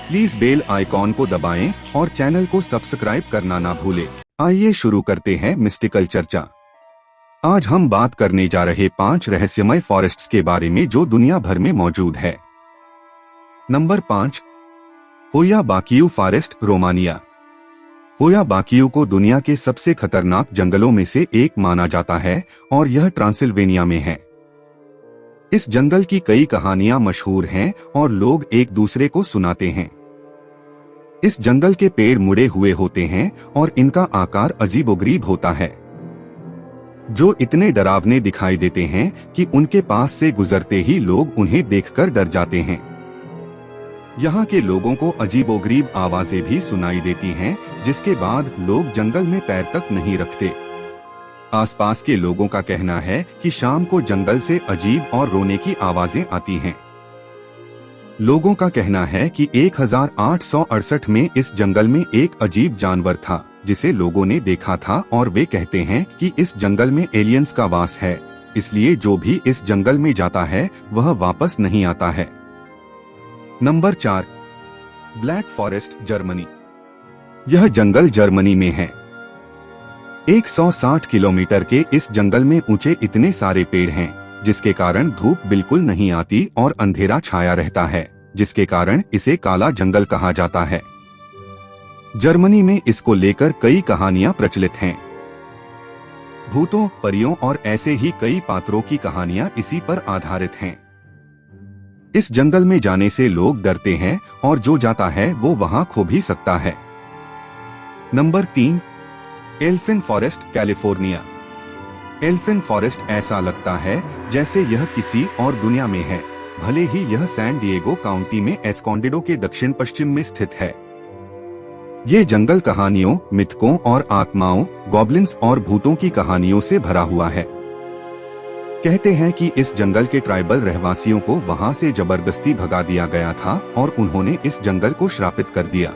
Please bell icon को दबाएं और चैनल को सब्सक्राइब करना ना भूलें। आइए शुरू करते हैं मिस्टिकल चर्चा। आज हम बात करने जा रहे 5 रहस्यमय फॉरेस्ट्स के बारे में जो दुनिया भर में मौजूद है। नंबर 5, होया बाकियू फॉरेस्ट, रोमानिया। होया बाकियू को दुनिया के सबसे खतरनाक जंगलों में से एक माना जाता है और यह ट्रांसिल्वेनिया में है। इस जंगल की कई कहानियां मशहूर हैं और लोग एक दूसरे को सुनाते हैं। इस जंगल के पेड़ मुड़े हुए होते हैं और इनका आकार अजीबोगरीब होता है, जो इतने डरावने दिखाई देते हैं कि उनके पास से गुजरते ही लोग उन्हें देखकर डर जाते हैं। यहाँ के लोगों को अजीबोगरीब आवाजें भी सुनाई देती हैं, जिसके बाद लोग जंगल में पैर तक नहीं रखते। आसपास के लोगों का कहना है कि शाम को जंगल से अजीब और रोने की आवाजें आती हैं। लोगों का कहना है कि 1868 में इस जंगल में एक अजीब जानवर था जिसे लोगों ने देखा था, और वे कहते हैं कि इस जंगल में एलियंस का वास है, इसलिए जो भी इस जंगल में जाता है वह वापस नहीं आता है। Number 4, black forest, Germany. यह जंगल जर्मनी में है। 160 किलोमीटर के इस जंगल में ऊंचे इतने सारे पेड़ हैं, जिसके कारण धूप बिल्कुल नहीं आती और अंधेरा छाया रहता है, जिसके कारण इसे काला जंगल कहा जाता है। जर्मनी में इसको लेकर कई कहानियां प्रचलित हैं। भूतों, परियों और ऐसे ही कई पात्रों की कहानियां इसी पर आधारित हैं। इस जंगल में जाने से लोग डरते हैं और जो जाता है वो वहां खो भी सकता है। Number 3, alpine forest, California. Alpine forest ऐसा लगता है जैसे यह किसी और दुनिया में है, भले ही यह सैन डिएगो काउंटी में एस्कॉन्डिडो के दक्षिण पश्चिम में स्थित है। ये जंगल कहानियों, मिथकों और आत्माओं, गॉब्लिन्स और भूतों की कहानियों से भरा हुआ है। कहते हैं कि इस जंगल के ट्राइबल रहवासियों को वहां से जबरदस्ती भगा दिया गया था और उन्होंने इस जंगल को श्रापित कर दिया।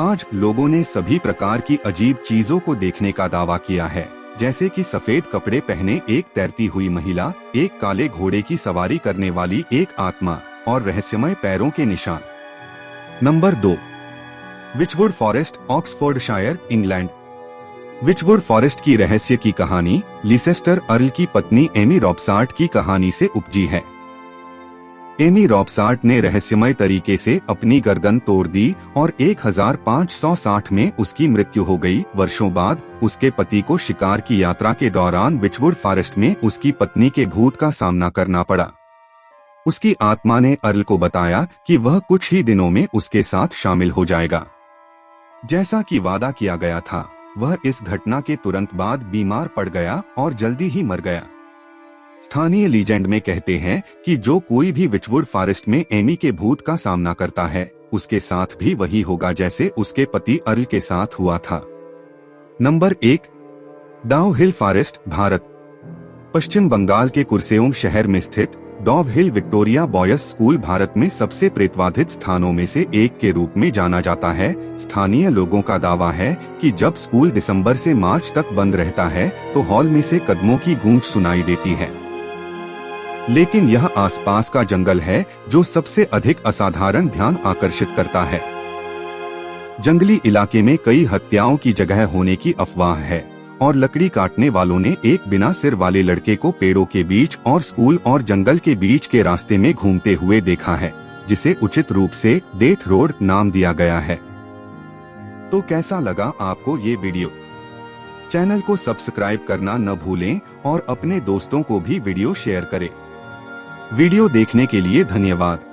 आज लोगों ने सभी प्रकार की अजीब चीजों को देखने का दावा किया है, जैसे कि सफेद कपड़े पहने एक तैरती हुई महिला, एक काले घोड़े की सवारी करने वाली एक आत्मा और रहस्यमय पैरों के निशान। Number 2, Wychwood forest, Oxfordshire, England. Wychwood forest की रहस्य की कहानी लीसेस्टर अर्ल की पत्नी एमी रॉबसार्ट की कहानी से उपजी है। एमी रॉबसार्ट ने रहस्यमय तरीके से अपनी गर्दन तोड़ दी और 1560 में उसकी मृत्यु हो गई। वर्षों बाद उसके पति को शिकार की यात्रा के दौरान विचवुड फॉरेस्ट में उसकी पत्नी के भूत का सामना करना पड़ा। उसकी आत्मा ने अर्ल को बताया कि वह कुछ ही दिनों में उसके साथ शामिल हो जाएगा। जैसा कि वादा किया गया था, वह इस घटना के तुरंत बाद बीमार पड़ गया और जल्दी ही मर गया। स्थानीय लीजेंड में कहते हैं कि जो कोई भी विचवुड फॉरेस्ट में एमी के भूत का सामना करता है, उसके साथ भी वही होगा जैसे उसके पति अर्ल के साथ हुआ था। नंबर 1, डाउ हिल फॉरेस्ट, भारत। पश्चिम बंगाल के कुर्सेओंग शहर में स्थित डॉव हिल विक्टोरिया बॉयज स्कूल भारत में सबसे प्रेतबाधित स्थानों में से एक के रूप में जाना जाता है। स्थानीय लोगों का दावा है कि जब स्कूल दिसंबर से मार्च तक बंद रहता है तो हॉल में से कदमों की गूंज सुनाई देती है। लेकिन यह आसपास का जंगल है जो सबसे अधिक असाधारण ध्यान आकर्षित करता है। जंगली इलाके में कई हत्याओं की जगह होने की अफवाह है और लकड़ी काटने वालों ने एक बिना सिर वाले लड़के को पेड़ों के बीच और स्कूल और जंगल के बीच के रास्ते में घूमते हुए देखा है, जिसे उचित रूप से डेथ रोड नाम दिया गया है। तो कैसा लगा आपको ये वीडियो? चैनल को सब्सक्राइब करना न भूलें और अपने दोस्तों को भी वीडियो शेयर करें। वीडियो देखने के लिए धन्यवाद।